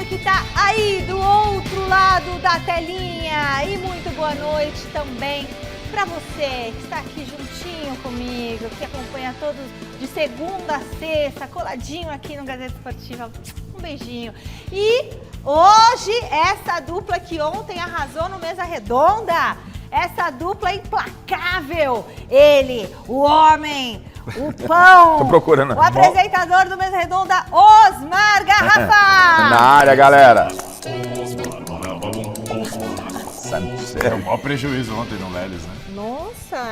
mundo que está aí do outro lado da telinha. E muito boa noite também para você que está aqui juntinho comigo, que acompanha todos de segunda a sexta, coladinho aqui no Gazeta Esportiva. Um beijinho. E hoje, essa dupla que ontem arrasou no Mesa Redonda, essa dupla implacável, ele, o homem, o pão, tô procurando. O apresentador do Mesa Redonda, Osmar Garrafa. Na área, galera. Deu um maior prejuízo ontem no Lelis, né? Nossa,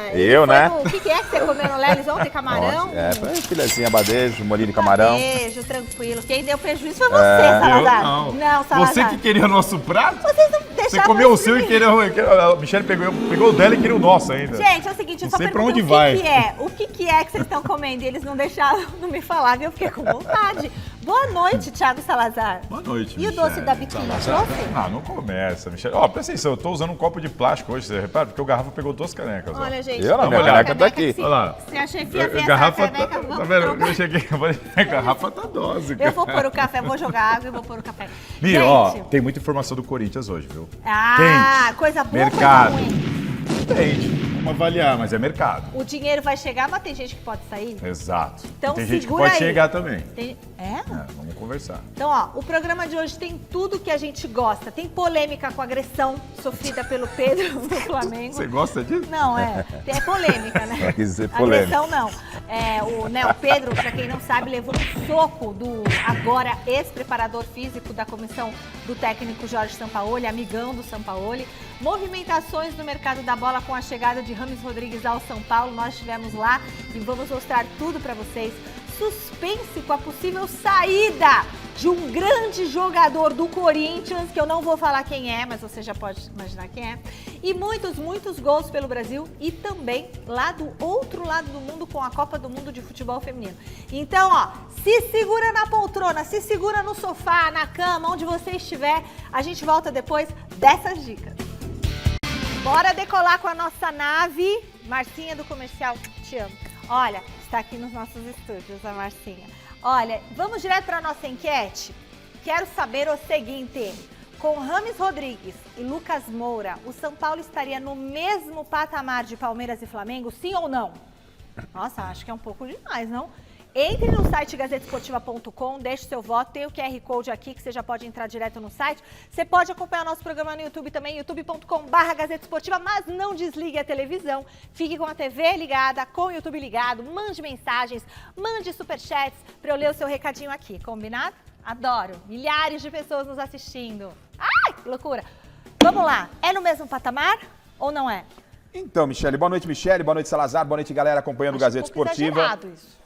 né? O que é que você comeu no Lelis ontem? Camarão? Foi filezinha, abadejo, molhinho de camarão. Beijo, tranquilo. Quem deu prejuízo foi você, Salazar. Eu não. Não, Salazar. Você que queria o nosso prato? Vocês não deixaram. Você comeu o seu e queria. A Michelle pegou o dela e queria o nosso ainda. Gente, é o seguinte, eu só sei pra pergunto onde vai. o que é que vocês estão comendo? E eles não deixaram não me falar, e eu fiquei com vontade. Boa noite, Thiago Salazar. Boa noite, E Michelle. o doce da biquíni, trouxe? Não começa, Michelle. Ó, presta atenção, eu tô usando um copo de plástico hoje, você repara? Porque o Garrafa pegou 2 canecas. Olha, gente. Eu não, minha caneca tá aqui. Se, Olha lá. se a chefia fez Garrafa essa caneca, tá vamos vendo? trocar. Eu cheguei, a garrafa tá dose. Eu vou pôr o café, vou jogar água e vou pôr o café. Mi, Gente, ó, tem muita informação do Corinthians hoje, viu? Ah, coisa boa, mercado. coisa ruim. Depende. Vamos avaliar, mas é mercado. O dinheiro vai chegar, mas tem gente que pode sair? Exato. Então E tem gente que segura pode aí. chegar também. É? Vamos conversar. Então, ó, o programa de hoje tem tudo que a gente gosta. Tem polêmica com agressão sofrida pelo Pedro no Flamengo. Você gosta disso? Não, é polêmica, né? Ela quis dizer polêmica. Agressão não. O Pedro, pra quem não sabe, levou um soco do agora ex-preparador físico da comissão do técnico Jorge Sampaoli, amigão do Sampaoli. Movimentações no mercado da bola com a chegada de Rames Rodrigues ao São Paulo. Nós estivemos lá e vamos mostrar tudo pra vocês. Suspense com a possível saída de um grande jogador do Corinthians, que eu não vou falar quem é, mas você já pode imaginar quem é. E muitos, muitos gols pelo Brasil e também lá do outro lado do mundo com a Copa do Mundo de Futebol Feminino. Então, ó, se segura na poltrona, se segura no sofá, na cama, onde você estiver. A gente volta depois dessas dicas. Bora decolar com a nossa nave. Marcinha do Comercial, te amo. Olha, está aqui nos nossos estúdios, a Marcinha. Olha, vamos direto para a nossa enquete? Quero saber o seguinte, com Rames Rodrigues e Lucas Moura, o São Paulo estaria no mesmo patamar de Palmeiras e Flamengo, sim ou não? Nossa, acho que é um pouco demais, não? Entre no site gazetesportiva.com, deixe seu voto, tem o QR Code aqui que você já pode entrar direto no site. Você pode acompanhar o nosso programa no YouTube também, youtube.com/Gazeta Esportiva, mas não desligue a televisão. Fique com a TV ligada, com o YouTube ligado, mande mensagens, mande superchats para eu ler o seu recadinho aqui, combinado? Adoro, milhares de pessoas nos assistindo. Ai, que loucura! Vamos lá, é no mesmo patamar ou não é? Então, Michelle, boa noite, Salazar, boa noite, galera, acompanhando o Gazeta Esportiva. Exagerado isso.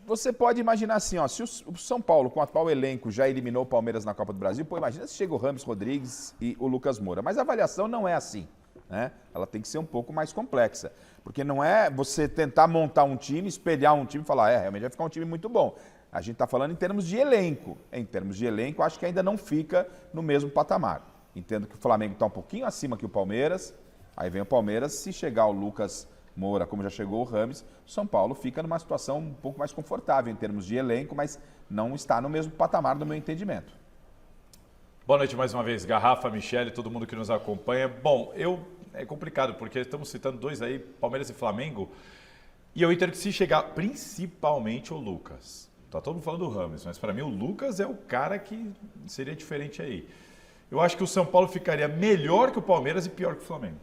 Você pode imaginar assim, ó, se o São Paulo, com o atual elenco, já eliminou o Palmeiras na Copa do Brasil, pô, imagina se chega o Rames Rodrigues e o Lucas Moura. Mas a avaliação não é assim, né? Ela tem que ser um pouco mais complexa. Porque não é você tentar montar um time, espelhar um time e falar, realmente vai ficar um time muito bom. A gente está falando em termos de elenco. Em termos de elenco, acho que ainda não fica no mesmo patamar. Entendo que o Flamengo está um pouquinho acima que o Palmeiras. Aí vem o Palmeiras, se chegar o Lucas Moura, como já chegou o Rames, o São Paulo fica numa situação um pouco mais confortável em termos de elenco, mas não está no mesmo patamar do meu entendimento. Boa noite mais uma vez, Garrafa, Michelle, todo mundo que nos acompanha. Bom, é complicado, porque estamos citando dois aí, Palmeiras e Flamengo, e eu entendo que se chegar principalmente o Lucas. Tá todo mundo falando do Rames, mas para mim o Lucas é o cara que seria diferente aí. Eu acho que o São Paulo ficaria melhor que o Palmeiras e pior que o Flamengo.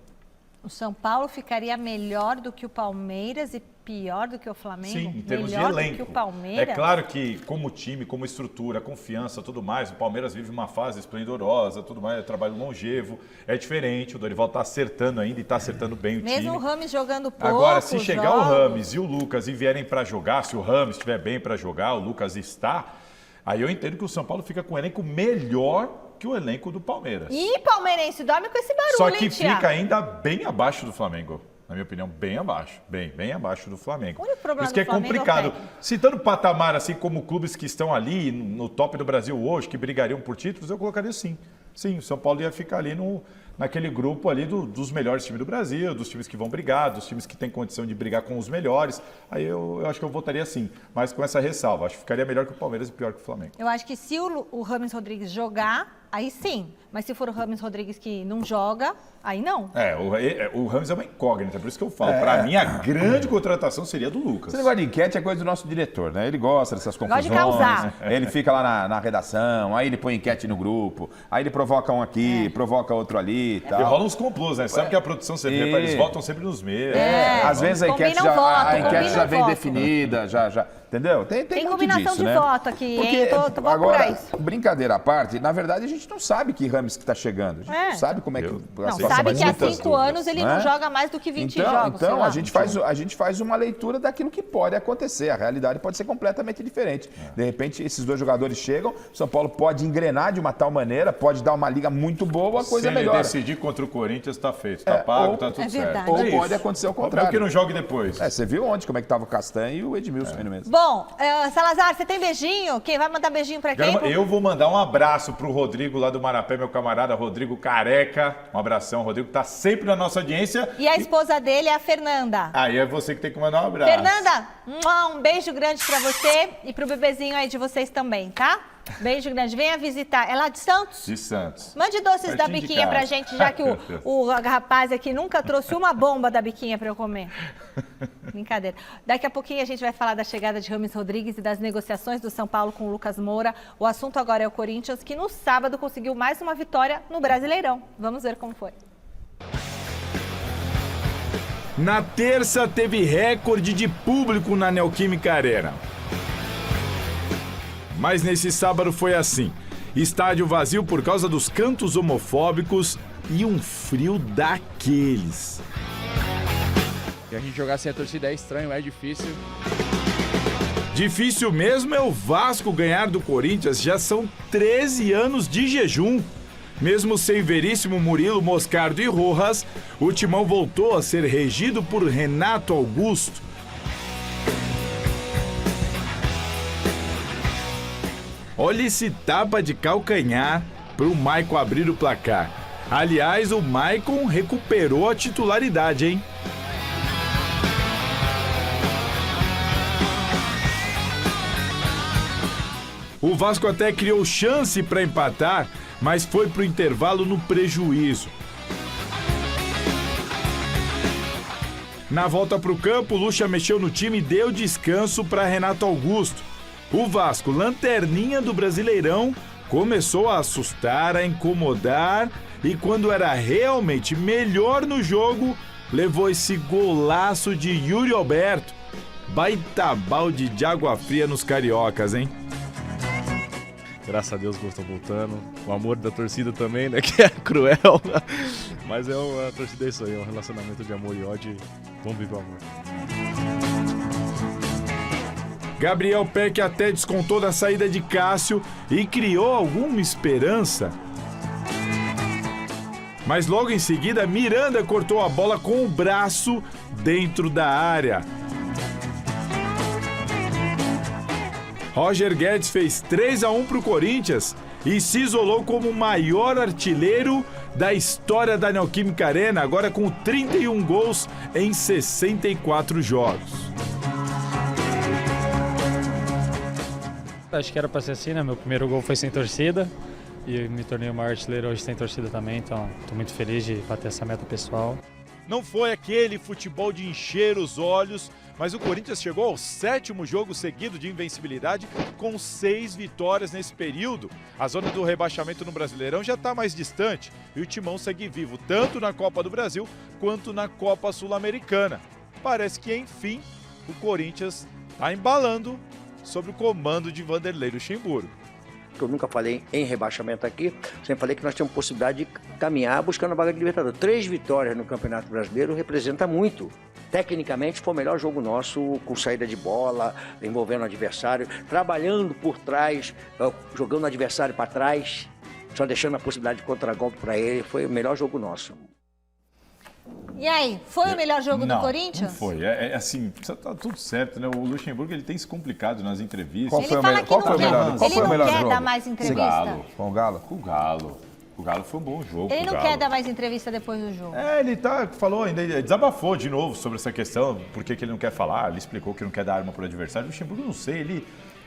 O São Paulo ficaria melhor do que o Palmeiras e pior do que o Flamengo? Sim, em termos melhor de elenco. Do que o Palmeiras? É claro que como time, como estrutura, confiança, tudo mais, o Palmeiras vive uma fase esplendorosa, tudo mais, trabalho longevo, é diferente, o Dorival está acertando ainda e está acertando bem o time. Mesmo o Rames jogando pouco. Agora, se chegar o Rames e o Lucas e vierem para jogar, se o Rames estiver bem para jogar, o Lucas está, aí eu entendo que o São Paulo fica com um elenco melhor que o elenco do Palmeiras. E palmeirense dorme com esse barulho, Só que hein, fica ainda bem abaixo do Flamengo. Na minha opinião, bem abaixo. Bem abaixo do Flamengo. O único problema Por isso que do é Flamengo complicado. é o técnico. Citando patamar, assim como clubes que estão ali no top do Brasil hoje, que brigariam por títulos, eu colocaria sim. Sim, o São Paulo ia ficar ali naquele grupo ali dos melhores times do Brasil, dos times que vão brigar, dos times que têm condição de brigar com os melhores. Aí eu acho que eu votaria sim, mas com essa ressalva. Acho que ficaria melhor que o Palmeiras e pior que o Flamengo. Eu acho que se o Rames Rodrigues jogar, aí sim. Mas se for o Rames Rodrigues que não joga, aí não. O Rames é uma incógnita, por isso que eu falo. Para mim, a grande contratação seria a do Lucas. Esse negócio de enquete é coisa do nosso diretor, né? Ele gosta dessas confusões. Gosta de causar. Ele fica lá na redação, aí ele põe enquete no grupo, aí ele provoca um aqui, provoca outro ali e tal. E rola uns complôs, né? Sabe que a produção sempre eles votam sempre nos mesmos. Às vezes a enquete já vem definida, já. Entendeu? Tem muito combinação disso, de né? voto aqui, porque, hein? Tô agora, isso. brincadeira à parte, na verdade a gente não sabe que Rames que está chegando. A gente não sabe como é que não, sabe que há 5 anos ele não joga mais do que 20 jogos. Então, a gente faz uma leitura daquilo que pode acontecer. A realidade pode ser completamente diferente. De repente, esses dois jogadores chegam, São Paulo pode engrenar de uma tal maneira, pode dar uma liga muito boa, a coisa melhora. Se ele decidir contra o Corinthians, está feito, está pago, está tudo certo. Ou pode acontecer o contrário. Ou que não jogue depois. Você viu ontem como é que estava o Castanho e o Edmilson aí no mesmo. Bom, Salazar, você tem beijinho? Quem vai mandar beijinho pra quem? Eu vou mandar um abraço pro Rodrigo lá do Marapé, meu camarada Rodrigo Careca. Um abração, Rodrigo tá sempre na nossa audiência. E a esposa dele é a Fernanda. Aí é você que tem que mandar um abraço. Fernanda, um beijo grande pra você e pro bebezinho aí de vocês também, tá? Beijo grande. Venha visitar. É lá de Santos? De Santos. Mande doces da Biquinha pra gente, já que o rapaz aqui nunca trouxe uma bomba da Biquinha pra eu comer. Brincadeira. Daqui a pouquinho a gente vai falar da chegada de Rames Rodrigues e das negociações do São Paulo com o Lucas Moura. O assunto agora é o Corinthians, que no sábado conseguiu mais uma vitória no Brasileirão. Vamos ver como foi. Na terça teve recorde de público na Neoquímica Arena. Mas nesse sábado foi assim. Estádio vazio por causa dos cantos homofóbicos e um frio daqueles. E a gente jogar sem a torcida é estranho, é difícil. Difícil mesmo é o Vasco ganhar do Corinthians, já são 13 anos de jejum. Mesmo sem Veríssimo, Murilo, Moscardo e Rojas, o Timão voltou a ser regido por Renato Augusto. Olha esse tapa de calcanhar para o Maicon abrir o placar. Aliás, o Maicon recuperou a titularidade, hein? O Vasco até criou chance para empatar, mas foi para o intervalo no prejuízo. Na volta para o campo, Lucha mexeu no time e deu descanso para Renato Augusto. O Vasco, lanterninha do Brasileirão, começou a assustar, a incomodar e quando era realmente melhor no jogo, levou esse golaço de Yuri Alberto. Baita balde de água fria nos cariocas, hein? Graças a Deus, o estão voltando. O amor da torcida também, né? Que é cruel. Mas a torcida é isso aí, é um relacionamento de amor e ódio. Vamos viver o amor. Gabriel Peck até descontou da saída de Cássio e criou alguma esperança. Mas logo em seguida, Miranda cortou a bola com o braço dentro da área. Roger Guedes fez 3-1 para o Corinthians e se isolou como o maior artilheiro da história da Neoquímica Arena, agora com 31 gols em 64 jogos. Acho que era para ser assim, né? Meu primeiro gol foi sem torcida e me tornei o maior artilheiro hoje sem torcida também, então estou muito feliz de bater essa meta pessoal. Não foi aquele futebol de encher os olhos, mas o Corinthians chegou ao 7º jogo seguido de invencibilidade com 6 vitórias nesse período. A zona do rebaixamento no Brasileirão já está mais distante e o Timão segue vivo tanto na Copa do Brasil quanto na Copa Sul-Americana. Parece que, enfim, o Corinthians está embalando sob o comando de Vanderlei Luxemburgo. Eu nunca falei em rebaixamento aqui, sempre falei que nós temos possibilidade de caminhar buscando a vaga de Libertadores. 3 vitórias no Campeonato Brasileiro representa muito. Tecnicamente foi o melhor jogo nosso, com saída de bola, envolvendo o adversário, trabalhando por trás, jogando o adversário para trás, só deixando a possibilidade de contragolpe para ele. Foi o melhor jogo nosso. E aí, foi o melhor jogo do Corinthians? Não foi. Assim, tá tudo certo, né? O Luxemburgo ele tem se complicado nas entrevistas. Qual foi o melhor jogo? Ele não quer dar mais entrevista. Com o Galo? Com o Galo. O Galo foi um bom jogo. Ele não quer dar mais entrevista depois do jogo. Ele falou ainda, ele desabafou de novo sobre essa questão, por que ele não quer falar, ele explicou que não quer dar arma pro adversário. O Luxemburgo, não sei,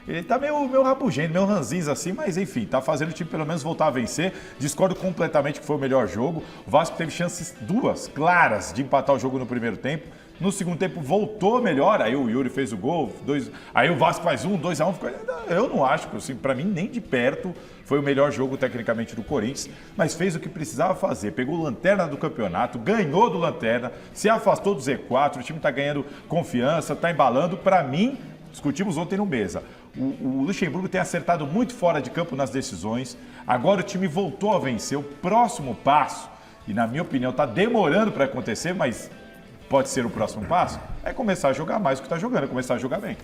ele tá meio rabugento, meio ranzinza assim, mas enfim, tá fazendo o time pelo menos voltar a vencer. Discordo completamente que foi o melhor jogo. O Vasco teve chances duas claras de empatar o jogo no primeiro tempo. No segundo tempo voltou melhor, aí o Yuri fez o gol, aí o Vasco faz 2-1, eu não acho, assim, para mim nem de perto foi o melhor jogo tecnicamente do Corinthians, mas fez o que precisava fazer, pegou o Lanterna do campeonato, ganhou do Lanterna, se afastou do Z4, o time tá ganhando confiança, tá embalando, para mim, discutimos ontem no Mesa, o Luxemburgo tem acertado muito fora de campo nas decisões, agora o time voltou a vencer, o próximo passo, e na minha opinião tá demorando para acontecer, mas pode ser o próximo passo, é começar a jogar mais do que está jogando, é começar a jogar bem.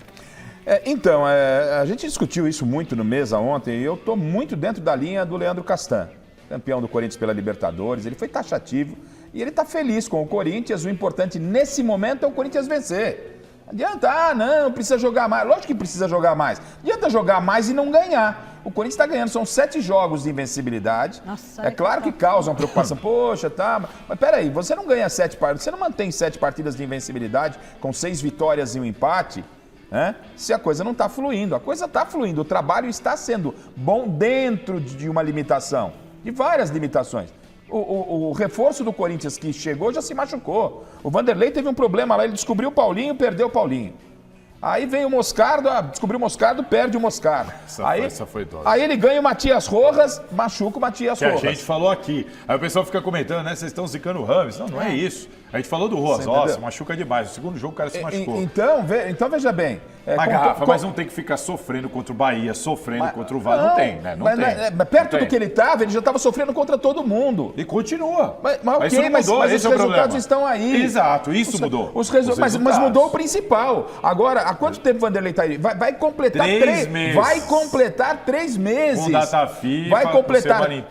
Então, a gente discutiu isso muito no Mesa ontem e eu estou muito dentro da linha do Leandro Castan, campeão do Corinthians pela Libertadores, ele foi taxativo e ele está feliz com o Corinthians, o importante nesse momento é o Corinthians vencer. Adianta, não, precisa jogar mais, lógico que precisa jogar mais, adianta jogar mais e não ganhar. O Corinthians está ganhando, são 7 jogos de invencibilidade. Nossa, é claro que causa uma preocupação. Poxa, tá. Mas peraí, você não ganha 7 partidas, você não mantém 7 partidas de invencibilidade com 6 vitórias e um empate, né? Se a coisa não está fluindo. A coisa está fluindo, o trabalho está sendo bom dentro de uma limitação, de várias limitações. O reforço do Corinthians que chegou já se machucou. O Vanderlei teve um problema lá, ele descobriu o Paulinho, perdeu o Paulinho. Aí vem o Moscardo, descobriu o Moscardo, perde o Moscardo. Essa foi dose. Aí ele ganha o Matias Rojas, machuca o Matias Rojas. Que a gente falou aqui. Aí o pessoal fica comentando, né? Vocês estão zicando o Rames. Não é isso. A gente falou do Rojas, se machuca demais. No segundo jogo o cara se machucou. Então veja bem. Mas não tem que ficar sofrendo contra o Bahia, sofrendo contra o Vasco. Não tem, né? Não tem. Perto do que ele estava sofrendo contra todo mundo. E continua. Mas os resultados estão aí. Exato, isso mudou. Mas mudou o principal. Agora, há quanto tempo o Vanderlei está aí? Vai completar 3 meses. Vai completar 3 meses. Com data FIFA,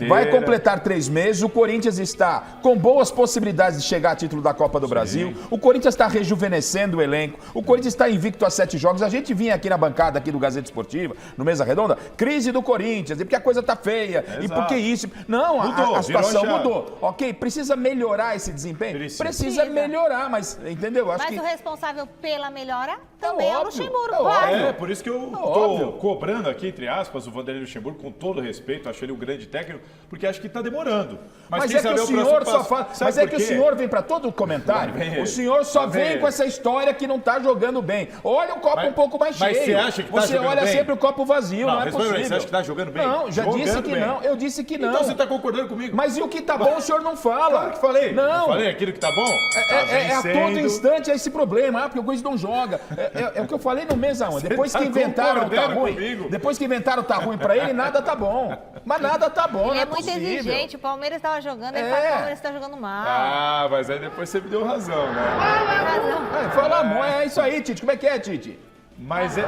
vai completar 3 meses. O Corinthians está com boas possibilidades de chegar a título da Copa do Brasil. O Corinthians está rejuvenescendo o elenco. O Corinthians está invicto a 7 jogos. A gente vinha aqui na bancada aqui do Gazeta Esportiva, no Mesa Redonda, crise do Corinthians, e porque a coisa tá feia, e porque isso... Não, a situação mudou. Ok, precisa melhorar esse desempenho? Precisa melhorar, mas, entendeu? Mas o responsável pela melhora também é o Luxemburgo, por isso que eu tô cobrando aqui, entre aspas, o Vanderlei Luxemburgo, com todo respeito, acho ele um grande técnico, porque acho que tá demorando. Mas é que o senhor só fala... Mas é que o senhor vem para todo o comentário, o senhor só vem com essa história que não tá jogando bem. Olha o copo um pouco mais cheio. Mas você acha que tá jogando bem? Você olha sempre o copo vazio, não é possível. Você acha que tá jogando bem? Não, já disse que não. Eu disse que não. Então você tá concordando comigo? Mas e o que tá bom o senhor não fala? Claro que falei. Não. Eu falei aquilo que tá bom? É a todo instante esse problema, porque o Corinthians não joga. É o que eu falei no mês aonde. Depois que inventaram tá ruim. Depois que inventaram tá ruim pra ele, nada tá bom. Mas nada tá bom, não é possível. Ele é muito exigente. O Palmeiras tava jogando, ele fala que o Palmeiras tá jogando mal. Mas aí depois você me deu razão, né? Fala amor, é isso aí, Tite. Como é que é, Tite? Mas é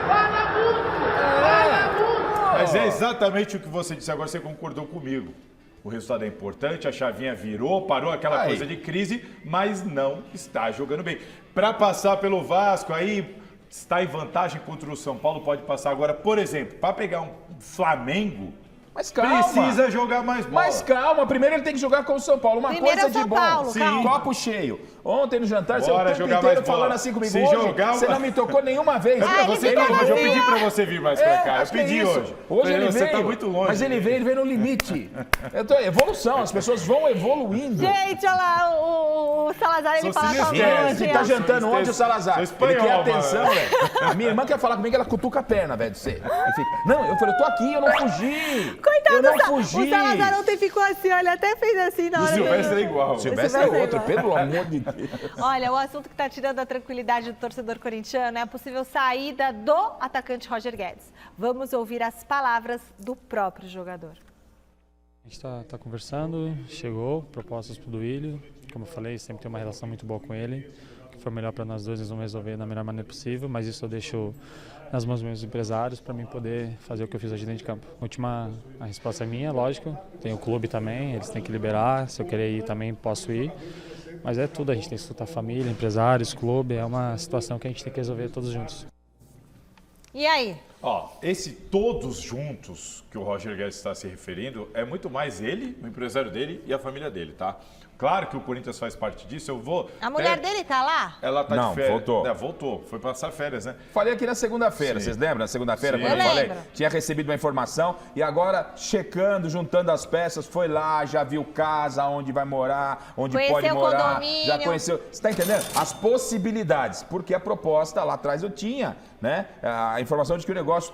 exatamente o que você disse agora, você concordou comigo. O resultado é importante, a chavinha virou, parou aquela coisa de crise, mas não está jogando bem. Para passar pelo Vasco, aí está em vantagem contra o São Paulo, pode passar agora. Por exemplo, para pegar um Flamengo, mas calma. Precisa jogar mais bola. Mas calma, primeiro ele tem que jogar com o São Paulo. Uma coisa de bom. Paulo, copo cheio. Ontem no jantar, você o tempo jogar inteiro mais falando assim comigo. Se hoje, jogar, você não me tocou nenhuma vez. Eu pedi pra você vir mais pra cá. Eu pedi hoje. Hoje ele você veio. Tá muito longe. Mas ele veio no limite. Evolução, as pessoas vão evoluindo. Gente, olha lá, o Salazar, ele fala com a Você tá jantando onde o Salazar? Ele quer atenção, velho. A minha irmã quer falar comigo, ela cutuca a perna, velho, de você. Não, eu falei, eu tô aqui, eu não fugi. Coitado, eu não fugi. O Salazar ontem ficou assim, olha, até fez assim na hora. O Silvestre é igual. O Silvestre é outro, pelo amor de Deus. Olha, o assunto que está tirando a tranquilidade do torcedor corintiano é a possível saída do atacante Roger Guedes. Vamos ouvir as palavras do próprio jogador. A gente está conversando, chegou propostas para o Duílio. Como eu falei, sempre tem uma relação muito boa com ele. O que for melhor para nós dois, nós vamos resolver da melhor maneira possível, mas isso eu deixo nas mãos dos meus empresários para mim poder fazer o que eu fiz hoje dentro de campo. A resposta é minha, lógico. Tem o clube também, eles têm que liberar. Se eu querer ir também, posso ir. Mas é tudo, a gente tem que escutar a família, empresários, clube, é uma situação que a gente tem que resolver todos juntos. E aí? Ó, esse todos juntos que o Roger Guedes está se referindo é muito mais ele, o empresário dele e a família dele, tá? Claro que o Corinthians faz parte disso, eu vou... A mulher dele tá lá? Ela tá Não, de férias. voltou. Voltou, foi passar férias, né? Falei aqui na segunda-feira, Sim. vocês lembram? Na segunda-feira, Sim. quando eu Eu falei? lembro. Tinha recebido uma informação e agora, checando, juntando as peças, foi lá, já viu casa, onde vai morar, onde Conheceu pode o morar. condomínio. Já conheceu. Você tá entendendo? As possibilidades. Porque a proposta lá atrás eu tinha, né? A informação de que o negócio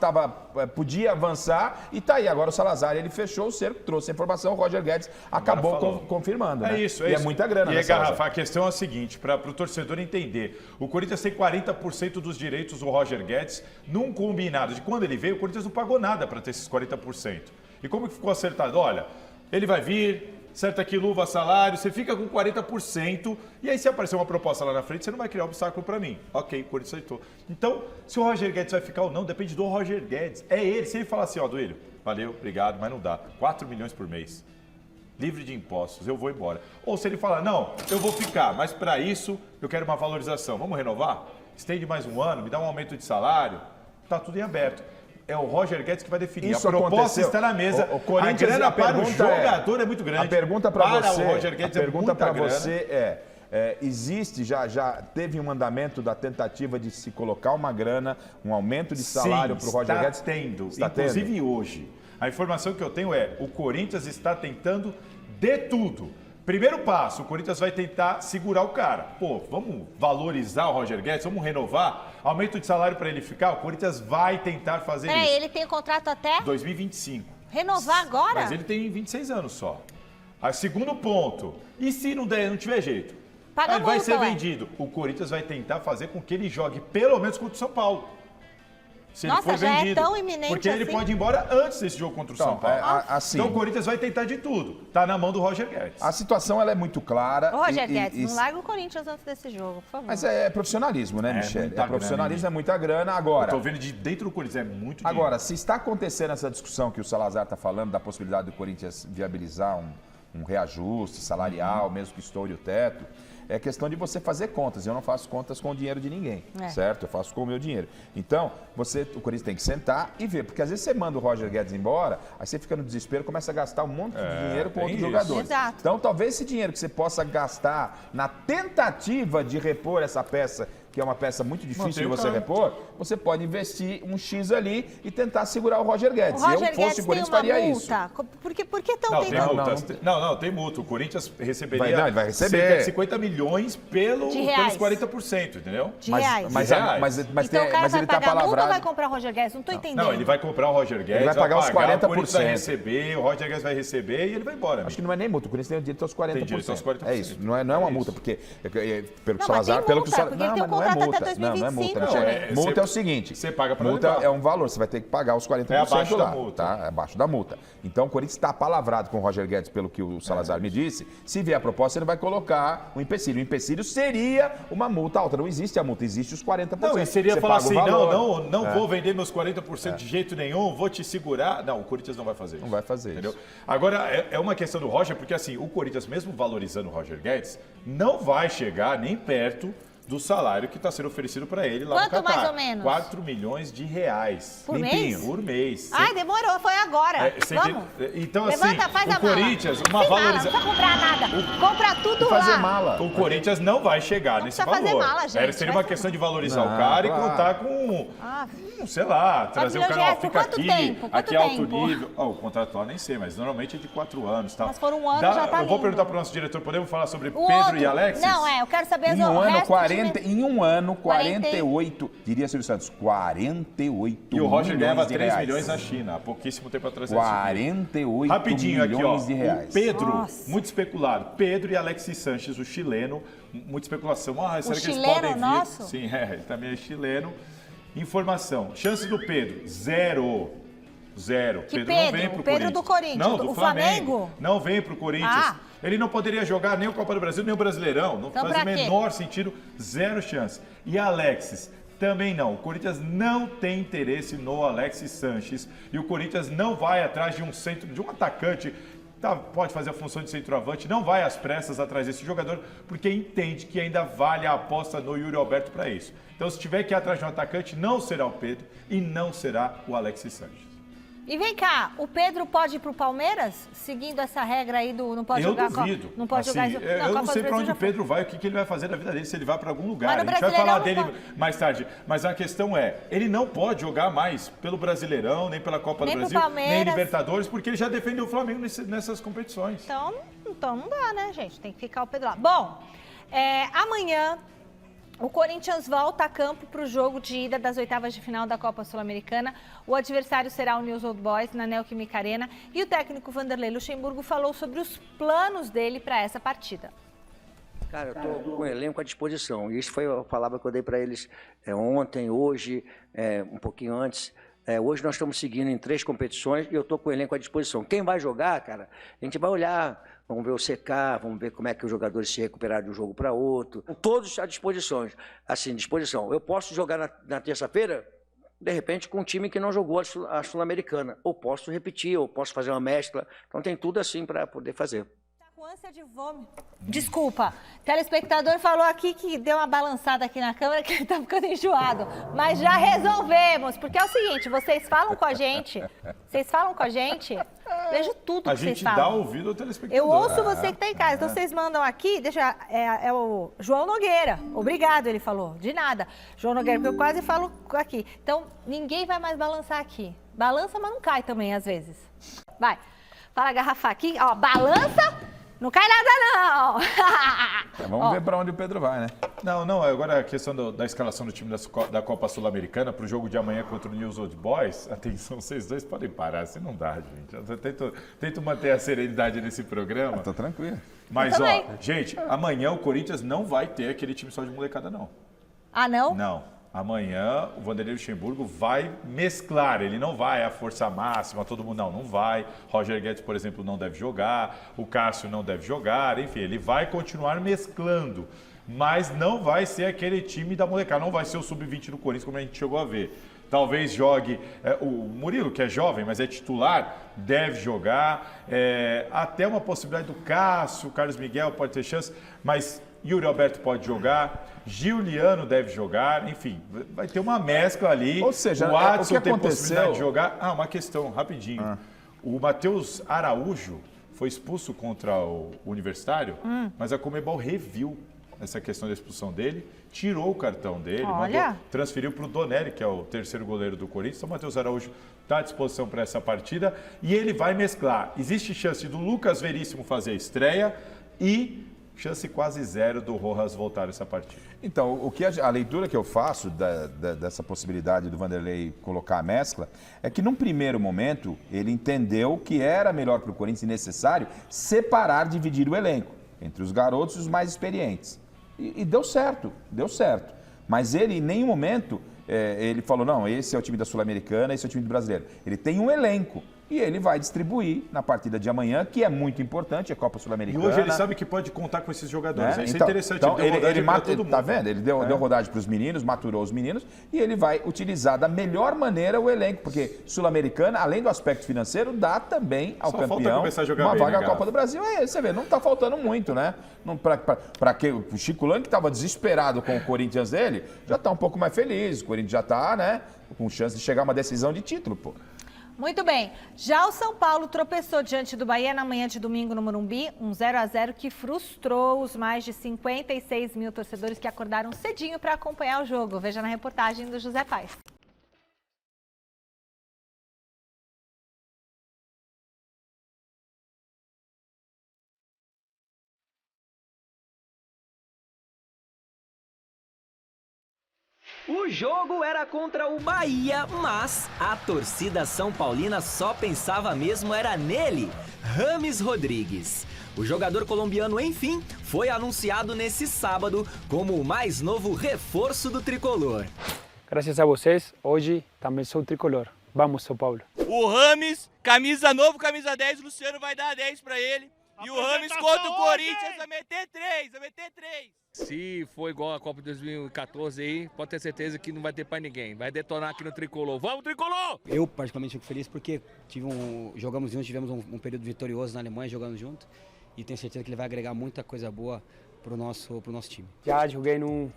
podia avançar e tá aí. Agora o Salazar, ele fechou o cerco, trouxe a informação, o Roger Guedes acabou falou. confirmando, É né? isso, E é muita grana, E né, aí, Garrafa, Salazar? a questão é a seguinte, para o torcedor entender, o Corinthians tem 40% dos direitos do Roger Guedes num combinado. De quando ele veio, o Corinthians não pagou nada para ter esses 40%. E como que ficou acertado? Olha, ele vai vir, certa que luva, salário, você fica com 40%, e aí se aparecer uma proposta lá na frente, você não vai criar obstáculo para mim. Ok, o Corinthians aceitou. Então, se o Roger Guedes vai ficar ou não, depende do Roger Guedes. É ele, se ele falar assim, ó, Duílio, valeu, obrigado, mas não dá. 4 milhões por mês. Livre de impostos, eu vou embora. Ou se ele falar, não, eu vou ficar, mas para isso eu quero uma valorização. Vamos renovar? Estende mais um ano, me dá um aumento de salário. Tá tudo em aberto. É o Roger Guedes que vai definir. Isso a proposta aconteceu. está na mesa. O Corinthians, a grana a para o pergunta jogador é muito grande. A pergunta para você, o Roger Guedes a pergunta é muita para grana. você existe, já teve um andamento da tentativa de se colocar uma grana, um aumento de salário para o Roger Guedes? Está inclusive hoje. A informação que eu tenho é, o Corinthians está tentando de tudo. Primeiro passo, o Corinthians vai tentar segurar o cara. Pô, vamos valorizar o Roger Guedes, vamos renovar, aumento de salário para ele ficar, o Corinthians vai tentar fazer Peraí, isso. ele tem contrato até 2025. renovar agora? Mas ele tem 26 anos só. Aí, segundo ponto, e se não tiver jeito? Paga Aí vai multa, ser ué. vendido. O Corinthians vai tentar fazer com que ele jogue pelo menos contra o São Paulo. Se ele Nossa, for já é vendido. tão iminente Porque ele assim? pode ir embora antes desse jogo contra o São Paulo. assim, Então o Corinthians vai tentar de tudo. Tá na mão do Roger Guedes. a situação ela é muito clara. Ô, Roger e- Guedes, e- não larga o Corinthians antes desse jogo, por favor. Mas é profissionalismo, né, É Michele? muita É profissionalismo, grana, é muita grana. Eu Agora, tô vendo de dentro do Corinthians, é muito dinheiro. agora, se está acontecendo essa discussão que o Salazar está falando da possibilidade do Corinthians viabilizar um reajuste salarial, mesmo que estoure o teto, é questão de você fazer contas. Eu não faço contas com o dinheiro de ninguém, certo? Eu faço com o meu dinheiro. Então, o Corinthians tem que sentar e ver, porque às vezes você manda o Roger Guedes embora, aí você fica no desespero, começa a gastar um monte de dinheiro com tem outros isso. jogadores. Exato. Então, talvez esse dinheiro que você possa gastar na tentativa de repor essa peça, que é uma peça muito difícil Mantém de o você cara. repor, você pode investir um X ali e tentar segurar o Roger Guedes. O Roger Se eu fosse Guedes o tem Corinthians, uma faria isso. multa. Por que tão Não, tem tentando? multa. Não, tem multa. O Corinthians receberia Vai receber. cerca de 50 milhões pelos reais. 40%, entendeu? De reais. Mas, Reais. mas então o cara mas vai ele está pagar a multa ou vai palavrado. comprar o Roger Guedes? Não tô entendendo. Não, ele vai comprar o Roger Guedes, Ele vai pagar os 40%. o Corinthians vai receber, o Roger Guedes vai receber e ele vai embora. Acho que não é nem multa, o Corinthians tem o direito aos 40%. Tem direito aos 40%. É isso, não é uma multa, porque pelo Não, Salazar, mas tem pelo que o multa, Salazar. porque ele tem um mas não é contrato multa. até Não é multa. 2025, Michele. né? Multa Você- é o seguinte: você paga pra multa levar. é um valor, você vai ter que pagar os 40% É abaixo da lá, multa. tá? É abaixo da multa. Então o Corinthians está palavrado com o Roger Guedes, pelo que o Salazar me disse. Se vier a proposta, ele vai colocar um empecilho. O empecilho seria uma multa alta. Não existe a multa, existe os 40%. Não, e seria Você falar paga o assim, valor. não vou vender meus 40% de jeito nenhum, vou te segurar. Não, o Corinthians não vai fazer isso. Não vai fazer Entendeu? isso. Agora, é uma questão do Roger, porque assim, o Corinthians, mesmo valorizando o Roger Guedes, não vai chegar nem perto do salário que está sendo oferecido para ele lá Quanto no Catar. mais ou menos? 4 milhões de reais. Por Limpinho. mês? Por mês. Ai, demorou, foi agora. Vamos? Vamos. Então, Levanta, assim, faz o a mala. Corinthians, uma Sem mala, valorização. não precisa comprar nada. Compra tudo Fazer lá. mala. O Corinthians não vai chegar nesse precisa valor. fazer mala, gente. Seria Vai uma questão de valorizar Não, o cara e claro. contar com, Ah, sei lá, trazer o milhões de cara, ó, reais, por fica quanto aqui, tempo? Quanto aqui é alto tempo? nível. Ó, o contrato lá nem sei, mas normalmente é de 4 anos. Tá? Mas por um ano já tá Eu vou lindo. perguntar para o nosso diretor, podemos falar sobre o Pedro outro- e Alexis? Não, eu quero saber Em o um ano, resto 40, em um ano, 40. 48, diria Silvio Santos, 48 E o Roger ganhava milhões de 3 reais. milhões na China, há pouquíssimo tempo atrás. 48 Rapidinho aqui, ó. milhões de O reais. Pedro, Nossa. muito especulado. Pedro e Alexis Sanches, o chileno, muita especulação. Ah, será que eles chileno podem vir? nosso? Sim, ele também é chileno. Informação, chances do Pedro, zero. Zero. Que não Pedro? vem pro O Pedro Corinthians. do Corinthians, Não, do o Flamengo. Flamengo? Não vem pro Corinthians. Ah. Ele não poderia jogar nem o Copa do Brasil, nem o Brasileirão. Não Então, faz o pra quê? menor sentido, zero chance. E Alexis, também não. O Corinthians não tem interesse no Alexis Sanches. E o Corinthians não vai atrás de um centro, de um atacante pode fazer a função de centroavante, não vai às pressas atrás desse jogador, porque entende que ainda vale a aposta no Yuri Alberto para isso. Então, se tiver que ir atrás de um atacante, não será o Pedro e não será o Alexis Sanches. E vem cá, o Pedro pode ir pro Palmeiras, seguindo essa regra aí do não pode jogar... Eu duvido. Não pode jogar... Eu não sei para onde o Pedro vai, o que ele vai fazer na vida dele, se ele vai para algum lugar. Mas a gente vai falar dele mais tarde. Mas a questão é, ele não pode jogar mais pelo Brasileirão, nem pela Copa do Brasil, nem Libertadores, porque ele já defendeu o Flamengo nessas competições. Então não dá, né, gente? Tem que ficar o Pedro lá. Bom, amanhã... O Corinthians volta a campo para o jogo de ida das oitavas de final da Copa Sul-Americana. O adversário será o News Old Boys, na Neoquímica Arena. E o técnico Vanderlei Luxemburgo falou sobre os planos dele para essa partida. Cara, eu estou com o elenco à disposição. Isso foi a palavra que eu dei para eles ontem, hoje, um pouquinho antes. Hoje nós estamos seguindo em 3 competições e eu estou com o elenco à disposição. Quem vai jogar, cara, a gente vai olhar, vamos ver o CK, vamos ver como é que os jogadores se recuperaram de um jogo para outro. Todos à disposição, assim, disposição. Eu posso jogar na terça-feira, de repente, com um time que não jogou a Sul-Americana. Ou posso repetir, ou posso fazer uma mescla. Então tem tudo assim para poder fazer. Com ânsia de vômito. Desculpa, o telespectador falou aqui que deu uma balançada aqui na câmera que ele tá ficando enjoado. Mas já resolvemos, porque é o seguinte, vocês falam com a gente, vejo tudo que vocês falam. A gente dá ouvido ao telespectador. Eu ouço você que tá em casa, então vocês mandam aqui, é o João Nogueira, obrigado, ele falou, de nada. João Nogueira, porque eu quase falo aqui. Então, ninguém vai mais balançar aqui. Balança, mas não cai também, às vezes. Vai, fala garrafa aqui, ó, balança... Não cai nada, não! Vamos ver para onde o Pedro vai, né? Não, agora a questão da escalação do time da Copa Sul-Americana para o jogo de amanhã contra o News Old Boys. Atenção, vocês dois podem parar, assim não dá, gente. Eu tento manter a serenidade nesse programa. Tô tranquilo. Mas, gente, amanhã o Corinthians não vai ter aquele time só de molecada, não. Ah, não? Não. Amanhã o Vanderlei Luxemburgo vai mesclar, ele não vai à força máxima, todo mundo não vai. Roger Guedes, por exemplo, não deve jogar, o Cássio não deve jogar, enfim, ele vai continuar mesclando, mas não vai ser aquele time da molecada, não vai ser o sub-20 do Corinthians como a gente chegou a ver. Talvez jogue o Murilo, que é jovem, mas é titular, deve jogar. Até uma possibilidade do Cássio, o Carlos Miguel pode ter chance, mas Yuri Alberto pode jogar, Giuliano deve jogar, enfim, vai ter uma mescla ali. Ou seja, o Adson tem aconteceu... possibilidade de jogar. Uma questão, rapidinho. O Matheus Araújo foi expulso contra o Universitário, mas a Conmebol reviu essa questão da expulsão dele, tirou o cartão dele, transferiu para o Donelli, que é o terceiro goleiro do Corinthians. Então o Matheus Araújo está à disposição para essa partida e ele vai mesclar. Existe chance do Lucas Veríssimo fazer a estreia e chance quase zero do Rojas voltar essa partida. Então, a leitura que eu faço dessa possibilidade do Vanderlei colocar a mescla é que, num primeiro momento, ele entendeu que era melhor para o Corinthians e necessário separar, dividir o elenco entre os garotos e os mais experientes. E deu certo. Mas ele, em nenhum momento, ele falou, não, esse é o time da Sul-Americana, esse é o time do Brasileiro. Ele tem um elenco. E ele vai distribuir na partida de amanhã, que é muito importante, a Copa Sul-Americana. E hoje ele sabe que pode contar com esses jogadores. Isso é interessante. Então, ele todo mundo. Tá vendo? Ele deu rodagem para os meninos, maturou os meninos, e ele vai utilizar da melhor maneira o elenco, porque Sul-Americana, além do aspecto financeiro, dá também ao campeão uma vaga à Copa do Brasil. Você vê, não está faltando muito, né? Para que o Chico Lang, que estava desesperado com o Corinthians dele, já está um pouco mais feliz. O Corinthians já está, né, com chance de chegar a uma decisão de título, pô. Muito bem. Já o São Paulo tropeçou diante do Bahia na manhã de domingo no Morumbi, um 0-0 que frustrou os mais de 56 mil torcedores que acordaram cedinho para acompanhar o jogo. Veja na reportagem do José Paes. O jogo era contra o Bahia, mas a torcida São Paulina só pensava mesmo era nele, James Rodrigues. O jogador colombiano, enfim, foi anunciado nesse sábado como o mais novo reforço do tricolor. Graças a vocês, hoje também sou tricolor. Vamos, São Paulo. O James, camisa novo, camisa 10, o Luciano vai dar a 10 para ele. E o Rames contra o Corinthians vai meter 3, Se for igual a Copa de 2014 aí, pode ter certeza que não vai ter pra ninguém. Vai detonar aqui no Tricolor. Vamos, Tricolor! Eu particularmente fico feliz porque jogamos juntos, tivemos um período vitorioso na Alemanha jogando junto. E tenho certeza que ele vai agregar muita coisa boa pro nosso time. Já joguei no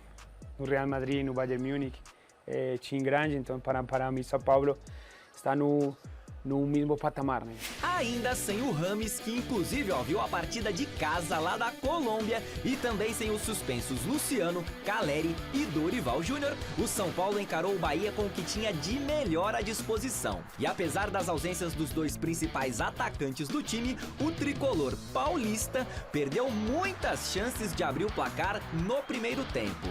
Real Madrid, no Bayern Múnich, time grande, então para mim São Paulo está no mesmo patamar, né? Ainda sem o Rames, que inclusive viu a partida de casa lá da Colômbia, e também sem os suspensos Luciano, Caleri e Dorival Júnior, o São Paulo encarou o Bahia com o que tinha de melhor à disposição. E apesar das ausências dos dois principais atacantes do time, o tricolor paulista perdeu muitas chances de abrir o placar no primeiro tempo.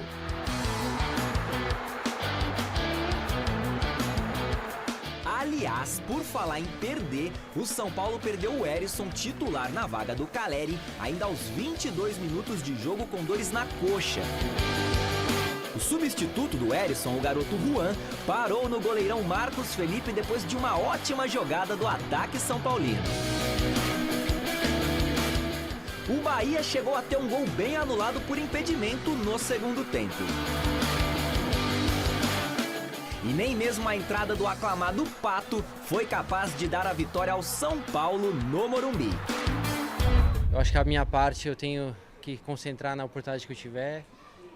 Aliás, por falar em perder, o São Paulo perdeu o Herisson titular na vaga do Caleri, ainda aos 22 minutos de jogo com dores na coxa. O substituto do Herisson, o garoto Juan, parou no goleirão Marcos Felipe depois de uma ótima jogada do ataque são paulino. O Bahia chegou a ter um gol bem anulado por impedimento no segundo tempo. E nem mesmo a entrada do aclamado Pato foi capaz de dar a vitória ao São Paulo no Morumbi. Eu acho que a minha parte eu tenho que concentrar na oportunidade que eu tiver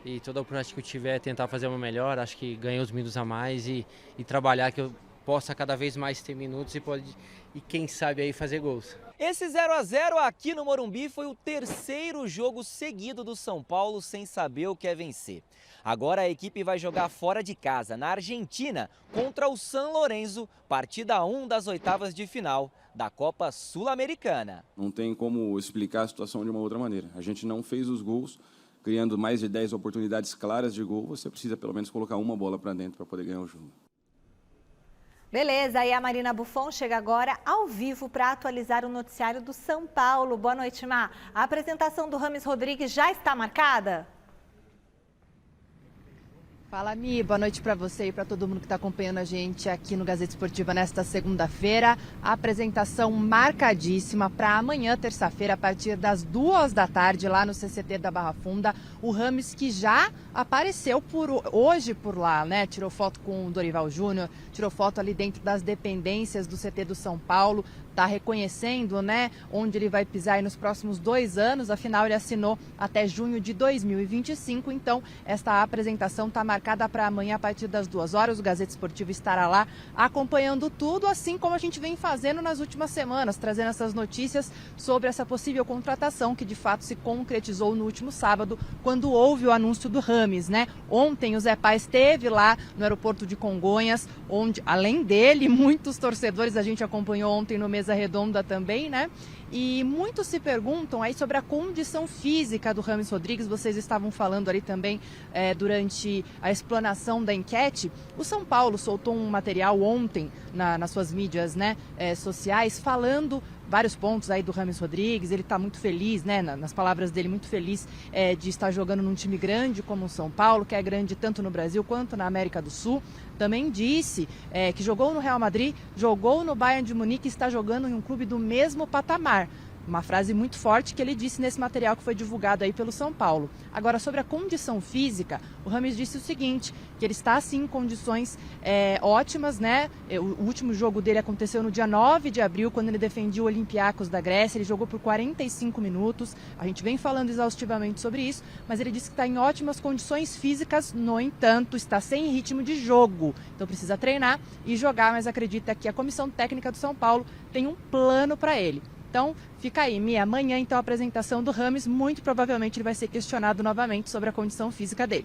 e toda oportunidade que eu tiver tentar fazer o melhor. Acho que ganhar os minutos a mais e trabalhar que eu possa cada vez mais ter minutos e quem sabe aí fazer gols. Esse 0-0 aqui no Morumbi foi o terceiro jogo seguido do São Paulo sem saber o que é vencer. Agora a equipe vai jogar fora de casa, na Argentina, contra o San Lorenzo, partida 1 das oitavas de final da Copa Sul-Americana. Não tem como explicar a situação de uma outra maneira. A gente não fez os gols, criando mais de 10 oportunidades claras de gol. Você precisa pelo menos colocar uma bola para dentro para poder ganhar o jogo. Beleza, e a Marina Buffon chega agora ao vivo para atualizar o noticiário do São Paulo. Boa noite, Má. A apresentação do Rames Rodrigues já está marcada? Fala, Mi. Boa noite para você e para todo mundo que está acompanhando a gente aqui no Gazeta Esportiva nesta segunda-feira. A apresentação marcadíssima para amanhã, terça-feira, a partir das 2 da tarde, lá no CCT da Barra Funda. O Rames, que já apareceu hoje por lá, né? Tirou foto com o Dorival Júnior, tirou foto ali dentro das dependências do CT do São Paulo. Está reconhecendo, né, onde ele vai pisar aí nos próximos 2 anos, afinal ele assinou até junho de 2025, então esta apresentação está marcada para amanhã a partir das 2 horas, o Gazeta Esportivo estará lá acompanhando tudo, assim como a gente vem fazendo nas últimas semanas, trazendo essas notícias sobre essa possível contratação que de fato se concretizou no último sábado, quando houve o anúncio do Rames, né? Ontem o Zé Pais esteve lá no aeroporto de Congonhas, onde além dele, muitos torcedores a gente acompanhou ontem no Mesa Redonda também, né? E muitos se perguntam aí sobre a condição física do Rames Rodrigues. Vocês estavam falando ali também durante a explanação da enquete. O São Paulo soltou um material ontem nas suas mídias, né, sociais, falando vários pontos aí do Rames Rodrigues. Ele está muito feliz, né, nas palavras dele, muito feliz de estar jogando num time grande como o São Paulo, que é grande tanto no Brasil quanto na América do Sul. Também disse que jogou no Real Madrid, jogou no Bayern de Munique e está jogando em um clube do mesmo patamar. Uma frase muito forte que ele disse nesse material que foi divulgado aí pelo São Paulo. Agora, sobre a condição física, o Rames disse o seguinte, que ele está, sim, em condições ótimas, né? O último jogo dele aconteceu no dia 9 de abril, quando ele defendia o Olympiacos da Grécia. Ele jogou por 45 minutos. A gente vem falando exaustivamente sobre isso, mas ele disse que está em ótimas condições físicas, no entanto, está sem ritmo de jogo. Então precisa treinar e jogar, mas acredita que a comissão técnica do São Paulo tem um plano para ele. Então, fica aí, Mi, amanhã então a apresentação do Rames, muito provavelmente ele vai ser questionado novamente sobre a condição física dele.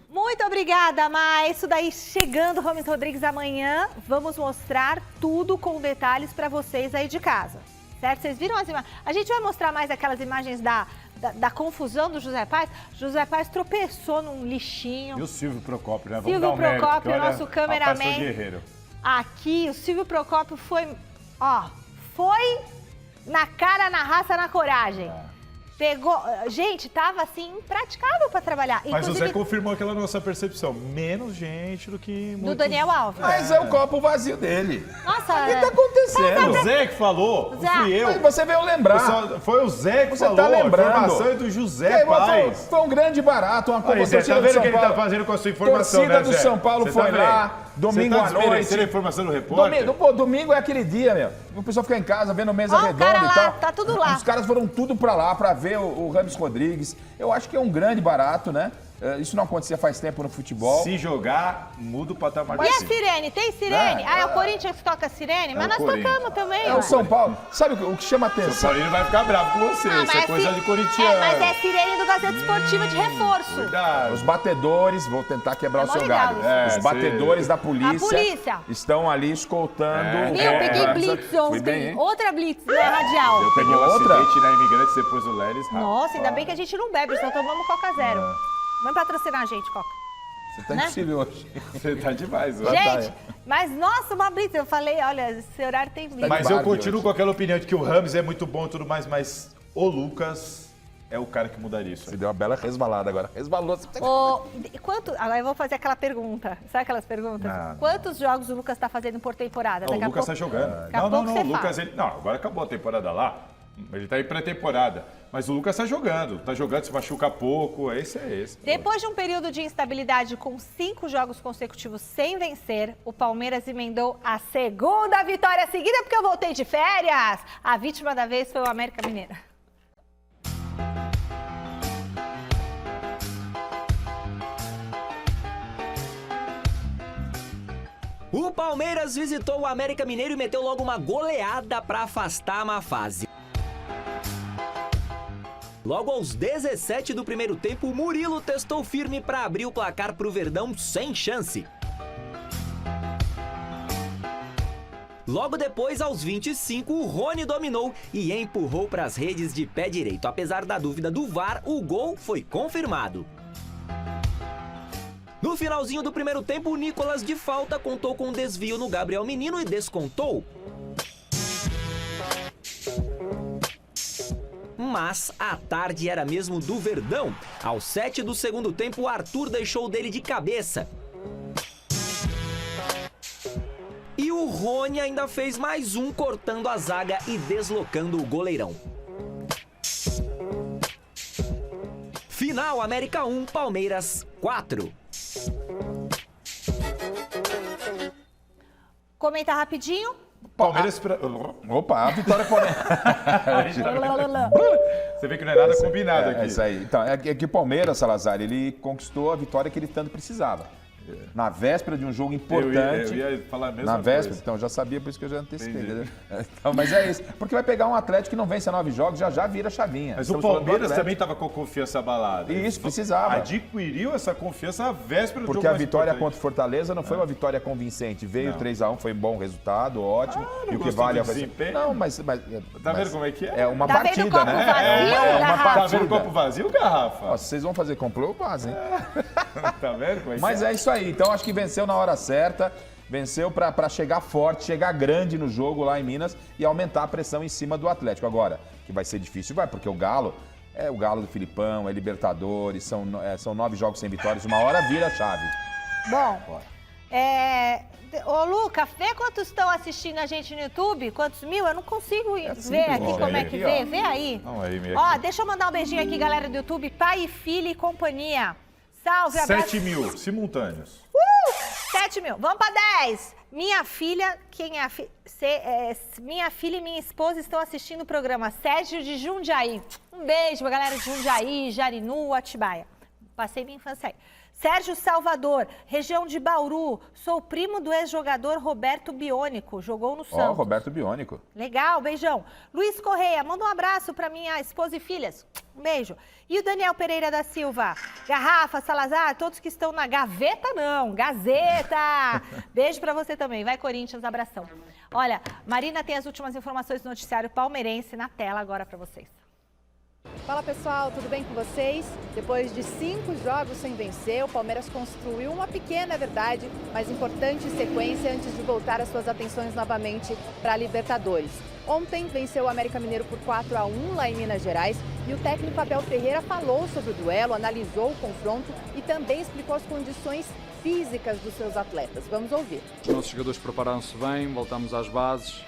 Muito obrigada, Ma. Isso daí, chegando o Rames Rodrigues amanhã, vamos mostrar tudo com detalhes para vocês aí de casa, certo? Vocês viram as imagens? A gente vai mostrar mais aquelas imagens da confusão do José Pais. José Pais tropeçou num lixinho. E o Silvio Procópio, né? Vamos Silvio dar um mérito, Procópio, olha, nosso cameraman. guerreiro. Aqui, o Silvio Procópio foi na cara, na raça, na coragem. Pegou... Gente, tava assim, impraticável pra trabalhar. Mas Inclusive, o Zé confirmou aquela nossa percepção. Menos gente do que do Daniel Alves. Mas é o copo vazio dele. Nossa, O que tá acontecendo? O Zé que falou, Zé. não fui eu. Mas você veio lembrar. Foi o Zé que Você falou. tá lembrando. A informação é do José Paes. Foi um grande barato, uma Aí, Zé, tá vendo o que ele tá fazendo com a sua informação, torcida né, do Zé? São Paulo Você foi tá lá, vendo? domingo Você tá à noite. desmerecendo a informação do repórter? Domingo é aquele dia, meu. O pessoal fica em casa vendo mesa Ó, o redonda cara e lá, tal. tá tudo lá. Os caras foram tudo pra lá pra ver o Rames Rodrigues. Eu acho que é um grande barato, né? Isso não acontecia faz tempo no futebol. Se jogar, muda o patamar. E a sirene? Tem sirene? É o Corinthians que toca sirene? Mas nós tocamos também. É o São Paulo. Sabe o que chama atenção? São Paulo vai ficar bravo com você. Isso é coisa de corintiano. Mas é sirene do Gazeta Esportiva de reforço. Cuidado. Os batedores, vou tentar quebrar o mó seu legal galho. isso. Os batedores da polícia, A polícia. estão ali escoltando. Eu peguei blitz Fui ontem. bem, hein? Outra blitz na radial. Eu peguei outra? acidente na Imigrantes depois do Lelis. Nossa, ainda bem que a gente não bebe, só tomamos Coca Zero. Vamos patrocinar a gente, Coca. Você tá né? impossível hoje. Você tá demais hoje. Gente, mas nossa, uma blitz. Eu falei, olha, esse horário tem blitz. Mas eu continuo com aquela opinião de que o Rames é muito bom e tudo mais, mas o Lucas é o cara que mudaria isso. Você deu uma bela resvalada agora. Resvalou. Agora eu vou fazer aquela pergunta. Sabe aquelas perguntas? Não. Quantos jogos o Lucas tá fazendo por temporada? Não, o Lucas tá jogando. Daqui a pouco você o Lucas, fala. não, agora acabou a temporada lá. Ele tá em pré-temporada. Mas o Lucas tá jogando, se machuca pouco, esse é esse. Depois de um período de instabilidade com 5 jogos consecutivos sem vencer, o Palmeiras emendou a segunda vitória seguida porque eu voltei de férias. A vítima da vez foi o América Mineiro. O Palmeiras visitou o América Mineiro e meteu logo uma goleada para afastar a má fase. Logo aos 17 do primeiro tempo, o Murilo testou firme para abrir o placar para o Verdão sem chance. Logo depois, aos 25, o Rony dominou e empurrou para as redes de pé direito. Apesar da dúvida do VAR, o gol foi confirmado. No finalzinho do primeiro tempo, o Nicolas de falta contou com um desvio no Gabriel Menino e descontou. Mas a tarde era mesmo do Verdão. Aos 7 do segundo tempo, o Arthur deixou dele de cabeça. E o Rony ainda fez mais um, cortando a zaga e deslocando o goleirão. Final, América 1, Palmeiras 4. Comenta rapidinho. Palmeiras... Opa, a vitória Palmeiras. Você vê que não é nada combinado aqui. É isso aí. Então, é que o Palmeiras, Salazar, ele conquistou a vitória que ele tanto precisava. Na véspera de um jogo importante. Eu ia falar a mesma Na véspera, coisa. então já sabia, por isso que eu já antecipei. Entendeu? Então, mas é isso. Porque vai pegar um Atlético que não vence a 9 jogos, já vira chavinha. Mas Estamos o falando do Palmeiras Atlético. também estava com confiança abalada. Isso, precisava. Adquiriu essa confiança à véspera do jogo Porque a mais vitória importante. contra o Fortaleza não foi uma vitória convincente. Veio Não. 3-1, foi um bom resultado, ótimo. não E o que gostou vale do desempenho? Não, mas Tá vendo como é que é? É uma Tá vendo partida, o copo né? vazio, uma garrafa? Tá partida. vendo o copo vazio, garrafa? Ó, vocês vão fazer complô, vazem. Tá vendo como é que Mas é isso aí. Então acho que venceu na hora certa. Venceu para chegar forte, chegar grande no jogo lá em Minas e aumentar a pressão em cima do Atlético. Agora, que vai ser difícil, vai, porque o Galo é o Galo do Filipão, é Libertadores, são 9 jogos sem vitórias, uma hora vira a chave. Bom, ô Luca, vê quantos estão assistindo a gente no YouTube, quantos mil, eu não consigo ver aqui ó. como é Olha que aqui, vê, ó. vê aí. Não, aí, minha Ó, deixa eu mandar um beijinho aqui, galera do YouTube, pai e filha e companhia. Salve, abraço. 7 mil simultâneos. 7 mil, vamos para 10. Minha filha, minha filha e minha esposa estão assistindo o programa Sérgio de Jundiaí. Um beijo pra galera de Jundiaí, Jarinu, Atibaia. Passei minha infância aí. Sérgio Salvador, região de Bauru. Sou primo do ex-jogador Roberto Biônico, jogou no Ó, Santos. Roberto Biônico. Legal, beijão. Luiz Correia, manda um abraço para minha esposa e filhas. Um beijo. E o Daniel Pereira da Silva, Garrafa, Salazar, todos que estão na gaveta não, Gazeta. Beijo para você também. Vai, Corinthians, abração. Olha, Marina tem as últimas informações do noticiário palmeirense na tela agora para vocês. Fala pessoal, tudo bem com vocês? Depois de 5 jogos sem vencer, o Palmeiras construiu uma pequena, verdade, mas importante sequência antes de voltar as suas atenções novamente para a Libertadores. Ontem venceu o América Mineiro por 4-1 lá em Minas Gerais e o técnico Abel Ferreira falou sobre o duelo, analisou o confronto e também explicou as condições físicas dos seus atletas. Vamos ouvir. Os nossos jogadores prepararam-se bem, voltamos às bases,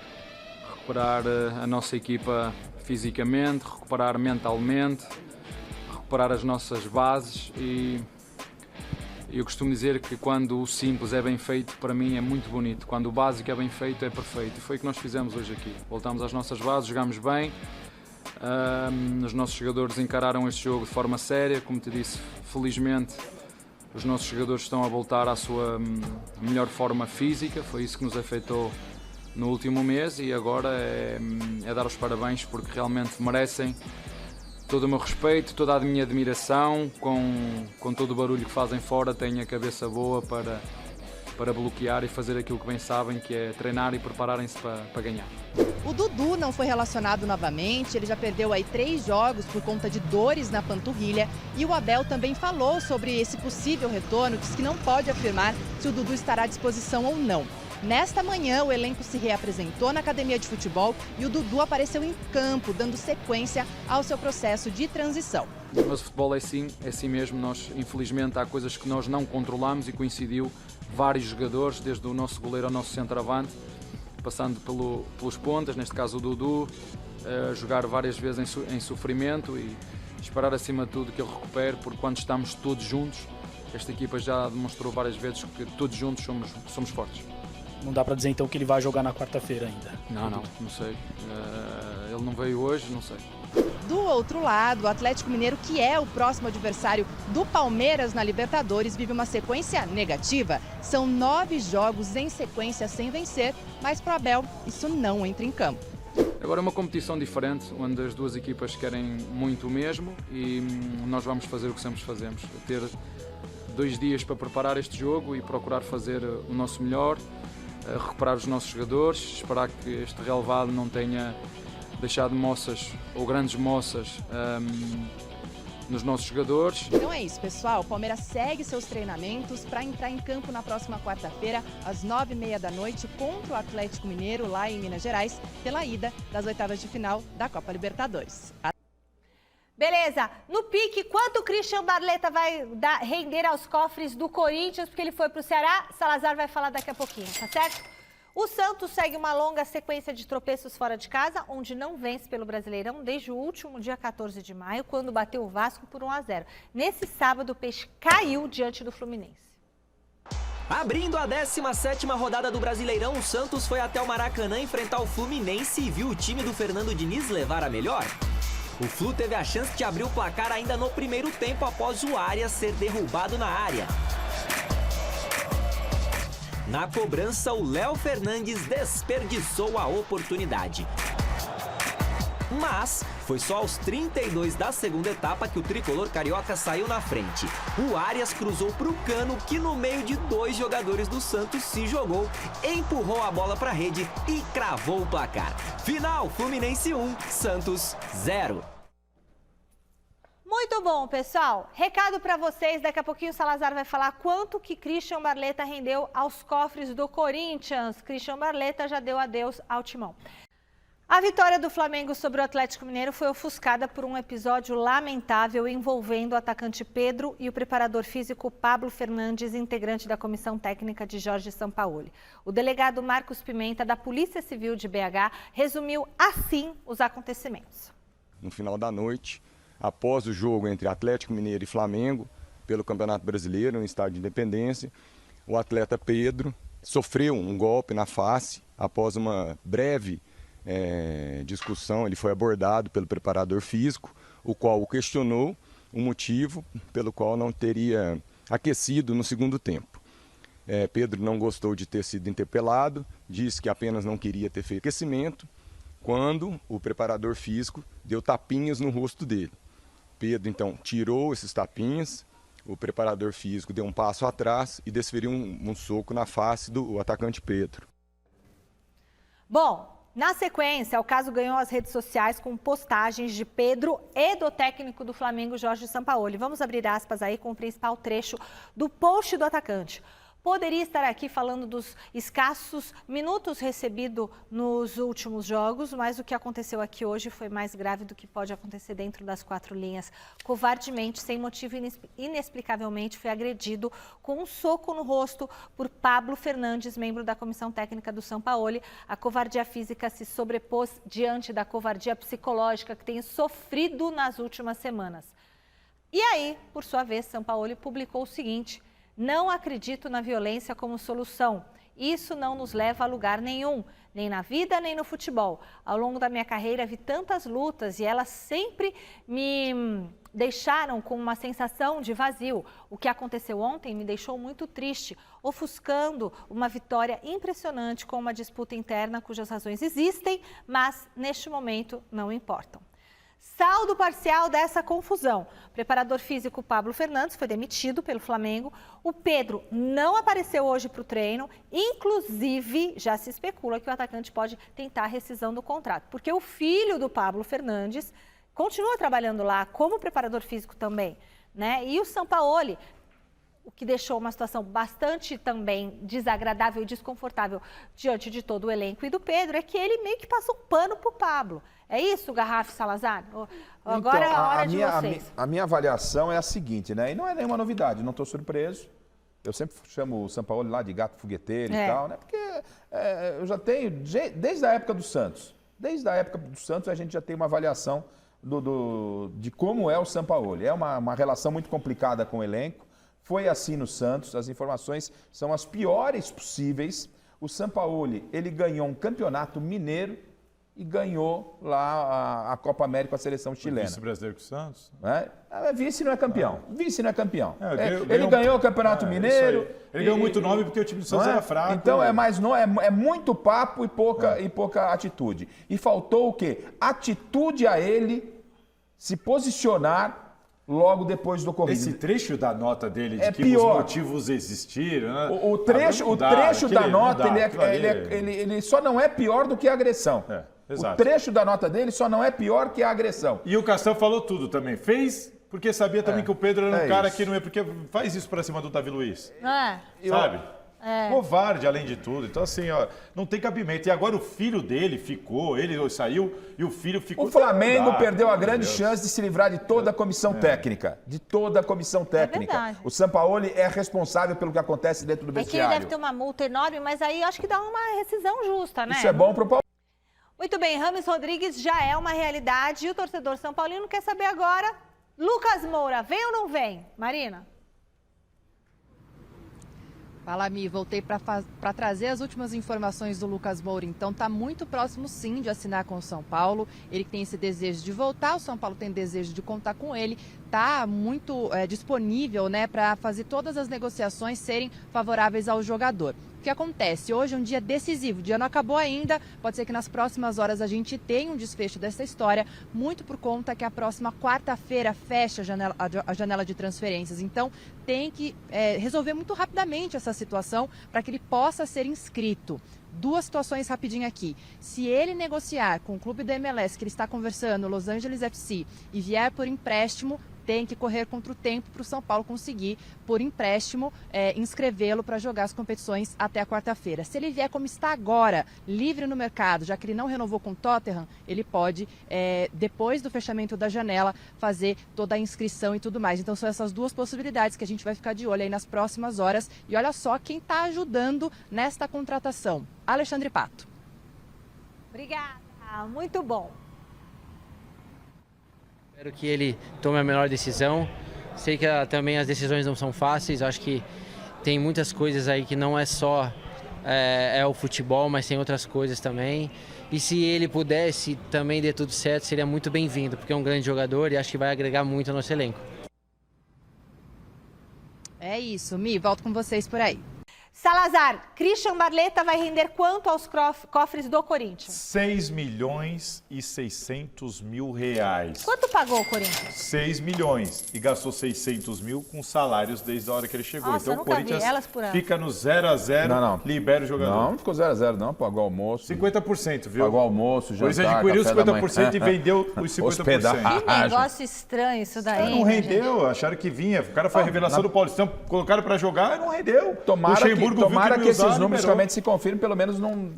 recuperar a nossa equipa fisicamente, recuperar mentalmente, recuperar as nossas bases e eu costumo dizer que quando o simples é bem feito, para mim é muito bonito. Quando o básico é bem feito, é perfeito. E foi o que nós fizemos hoje aqui. Voltamos às nossas bases, jogámos bem. Os nossos jogadores encararam este jogo de forma séria. Como te disse, felizmente os nossos jogadores estão a voltar à sua melhor forma física. Foi isso que nos afetou no último mês e agora é dar os parabéns porque realmente merecem todo o meu respeito, toda a minha admiração, com todo o barulho que fazem fora, têm a cabeça boa para bloquear e fazer aquilo que bem sabem, que é treinar e prepararem-se para ganhar. O Dudu não foi relacionado novamente, ele já perdeu aí 3 jogos por conta de dores na panturrilha e o Abel também falou sobre esse possível retorno, diz que não pode afirmar se o Dudu estará à disposição ou não. Nesta manhã, o elenco se reapresentou na academia de futebol e o Dudu apareceu em campo, dando sequência ao seu processo de transição. Mas o futebol é assim mesmo. Nós, infelizmente, há coisas que nós não controlamos e coincidiu vários jogadores, desde o nosso goleiro ao nosso centroavante, passando pelos pontas, neste caso o Dudu, jogar várias vezes em sofrimento e esperar acima de tudo que ele recupere, porque quando estamos todos juntos, esta equipa já demonstrou várias vezes que todos juntos somos fortes. Não dá para dizer então que ele vai jogar na quarta-feira ainda? Não sei. Ele não veio hoje, não sei. Do outro lado, o Atlético Mineiro, que é o próximo adversário do Palmeiras na Libertadores, vive uma sequência negativa. São 9 jogos em sequência sem vencer, mas para o Abel isso não entra em campo. Agora é uma competição diferente, onde as duas equipas querem muito o mesmo e nós vamos fazer o que sempre fazemos. Ter 2 dias para preparar este jogo e procurar fazer o nosso melhor, recuperar os nossos jogadores, esperar que este relevado não tenha deixado moças ou grandes moças nos nossos jogadores. Então é isso, pessoal. O Palmeiras segue seus treinamentos para entrar em campo na próxima quarta-feira, às 9h30 da noite, contra o Atlético Mineiro, lá em Minas Gerais, pela ida das oitavas de final da Copa Libertadores. Beleza, no pique, quanto o Christian Barleta vai render aos cofres do Corinthians, porque ele foi para o Ceará, Salazar vai falar daqui a pouquinho, tá certo? O Santos segue uma longa sequência de tropeços fora de casa, onde não vence pelo Brasileirão desde o último dia 14 de maio, quando bateu o Vasco por 1-0. Nesse sábado, o Peixe caiu diante do Fluminense. Abrindo a 17ª rodada do Brasileirão, o Santos foi até o Maracanã enfrentar o Fluminense e viu o time do Fernando Diniz levar a melhor. O Flu teve a chance de abrir o placar ainda no primeiro tempo após o Arias ser derrubado na área. Na cobrança, o Léo Fernandes desperdiçou a oportunidade. Mas foi só aos 32 da segunda etapa que o tricolor carioca saiu na frente. O Arias cruzou para o Cano, que no meio de 2 jogadores do Santos se jogou, empurrou a bola para a rede e cravou o placar. Final, Fluminense 1, Santos 0. Muito bom, pessoal. Recado para vocês, daqui a pouquinho o Salazar vai falar quanto que Christian Barleta rendeu aos cofres do Corinthians. Christian Barleta já deu adeus ao Timão. A vitória do Flamengo sobre o Atlético Mineiro foi ofuscada por um episódio lamentável envolvendo o atacante Pedro e o preparador físico Pablo Fernandes, integrante da comissão técnica de Jorge Sampaoli. O delegado Marcos Pimenta, da Polícia Civil de BH, resumiu assim os acontecimentos. No final da noite, após o jogo entre Atlético Mineiro e Flamengo, pelo Campeonato Brasileiro, no estádio de Independência, o atleta Pedro sofreu um golpe na face após uma breve discussão. Ele foi abordado pelo preparador físico, o qual o questionou o motivo pelo qual não teria aquecido no segundo tempo. Pedro não gostou de ter sido interpelado, disse que apenas não queria ter feito aquecimento, quando o preparador físico deu tapinhas no rosto dele. Pedro então tirou esses tapinhas, o preparador físico deu um passo atrás e desferiu um soco na face do atacante Pedro. Bom, Na sequência, o caso ganhou as redes sociais com postagens de Pedro e do técnico do Flamengo, Jorge Sampaoli. Vamos abrir aspas aí com o principal trecho do post do atacante. Poderia estar aqui falando dos escassos minutos recebidos nos últimos jogos, mas o que aconteceu aqui hoje foi mais grave do que pode acontecer dentro das 4 linhas. Covardemente, sem motivo, inexplicavelmente, foi agredido com um soco no rosto por Pablo Fernandes, membro da comissão técnica do Sampaoli. A covardia física se sobrepôs diante da covardia psicológica que tem sofrido nas últimas semanas. E aí, por sua vez, Sampaoli publicou o seguinte: não acredito na violência como solução. Isso não nos leva a lugar nenhum, nem na vida, nem no futebol. Ao longo da minha carreira vi tantas lutas e elas sempre me deixaram com uma sensação de vazio. O que aconteceu ontem me deixou muito triste, ofuscando uma vitória impressionante com uma disputa interna cujas razões existem, mas neste momento não importam. Saldo parcial dessa confusão. O preparador físico Pablo Fernandes foi demitido pelo Flamengo. O Pedro não apareceu hoje para o treino. Inclusive, já se especula que o atacante pode tentar a rescisão do contrato, porque o filho do Pablo Fernandes continua trabalhando lá como preparador físico também, né? E o Sampaoli, o que deixou uma situação bastante também desagradável e desconfortável diante de todo o elenco e do Pedro, é que ele meio que passou um pano para o Pablo. É isso, Garrafa e Salazar? Agora é a hora de vocês. A minha avaliação é a seguinte, né? E não é nenhuma novidade, não estou surpreso. Eu sempre chamo o Sampaoli lá de gato fogueteiro e tal, né? Porque eu já tenho, desde a época do Santos, a gente já tem uma avaliação de como é o Sampaoli. É uma relação muito complicada com o elenco. Foi assim no Santos, as informações são as piores possíveis. O Sampaoli, ele ganhou um campeonato mineiro e ganhou lá a Copa América com a seleção chilena. Vice-brasileiro com o Santos? Vice não é campeão. Vice não é campeão. Ele ganhou o Campeonato Mineiro. Ele ganhou muito nome porque o time do Santos era fraco. Então é muito papo e pouca atitude. E faltou o quê? Atitude a ele se posicionar logo depois do ocorrido. Esse trecho da nota dele, de que pior. Os motivos existiram, né? O trecho da nota, ele só não é pior do que a agressão. Exato. O trecho da nota dele só não é pior que a agressão. E o Castel falou tudo também. Fez porque sabia também que o Pedro era um cara que não é... Porque faz isso pra cima do Davi Luiz. Sabe? Covarde, além de tudo. Então, assim, ó, não tem cabimento. E agora o filho dele ficou, ele saiu e o filho ficou... O Flamengo perdeu a grande chance de se livrar de toda a comissão técnica. De toda a comissão técnica. O Sampaoli é responsável pelo que acontece dentro do vestiário. É que ele deve ter uma multa enorme, mas aí acho que dá uma rescisão justa, né? Isso é bom pro Paulo. Muito bem, Rames Rodrigues já é uma realidade e o torcedor São Paulino quer saber agora, Lucas Moura, vem ou não vem? Marina? Fala, Mi, voltei para trazer as últimas informações do Lucas Moura. Então, está muito próximo, sim, de assinar com o São Paulo. Ele tem esse desejo de voltar, o São Paulo tem desejo de contar com ele. Está muito disponível, né, para fazer todas as negociações serem favoráveis ao jogador. O que acontece? Hoje é um dia decisivo, o dia não acabou ainda, pode ser que nas próximas horas a gente tenha um desfecho dessa história, muito por conta que a próxima quarta-feira fecha a janela de transferências. Então, tem que resolver muito rapidamente essa situação para que ele possa ser inscrito. Duas situações rapidinho aqui. Se ele negociar com o clube da MLS que ele está conversando, Los Angeles FC, e vier por empréstimo, tem que correr contra o tempo para o São Paulo conseguir, por empréstimo, inscrevê-lo para jogar as competições até a quarta-feira. Se ele vier como está agora, livre no mercado, já que ele não renovou com o Tottenham, ele pode, depois do fechamento da janela, fazer toda a inscrição e tudo mais. Então são essas duas possibilidades que a gente vai ficar de olho aí nas próximas horas. E olha só quem está ajudando nesta contratação. Alexandre Pato. Obrigada, muito bom. Espero que ele tome a melhor decisão. Sei que também as decisões não são fáceis. Acho que tem muitas coisas aí que não é só o futebol, mas tem outras coisas também. E se ele pudesse também der tudo certo, seria muito bem-vindo, porque é um grande jogador e acho que vai agregar muito ao nosso elenco. É isso, Mi, volto com vocês por aí. Salazar, Christian Barletta vai render quanto aos cofres do Corinthians? 6.600.000 reais. Quanto pagou o Corinthians? 6 milhões. E gastou 600 mil com salários desde a hora que ele chegou. Nossa, então o Corinthians fica no 0x0, libera o jogador. Não ficou 0x0 não, pagou almoço. 50%, viu? Pagou almoço, jantar, Pois adquiriu café da 50% e vendeu os 50%. Hospedagem. Que negócio estranho isso daí. Não rendeu, acharam que vinha. O cara foi a revelação do Paulistão, colocaram pra jogar e não rendeu. Tomara que esses números liberou. realmente se confirmem, pelo menos não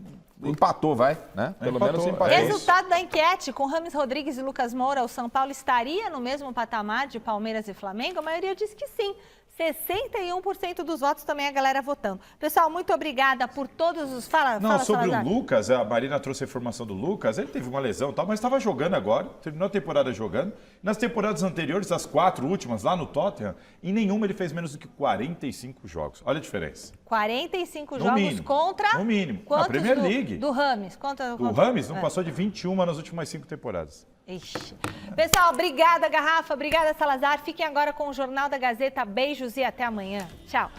empatou, vai, né? Pelo menos empatou. Resultado da enquete, com Rames Rodrigues e Lucas Moura, o São Paulo estaria no mesmo patamar de Palmeiras e Flamengo? A maioria diz que sim. 61% dos votos também a galera votando. Pessoal, muito obrigada por todos os... Fala, sobre Salazar. o Lucas, a Marina trouxe a informação do Lucas, ele teve uma lesão e tal, mas estava jogando agora, terminou a temporada jogando. Nas temporadas anteriores, as 4 últimas, lá no Tottenham, em nenhuma ele fez menos do que 45 jogos. Olha a diferença. 45 No jogos mínimo, contra... no mínimo. Quantos Na Premier League. Do Rames? O Rames não passou de 21 nas últimas 5 temporadas. Ixi. Pessoal, obrigada, Garrafa. Obrigada, Salazar. Fiquem agora com o Jornal da Gazeta. Beijos e até amanhã. Tchau.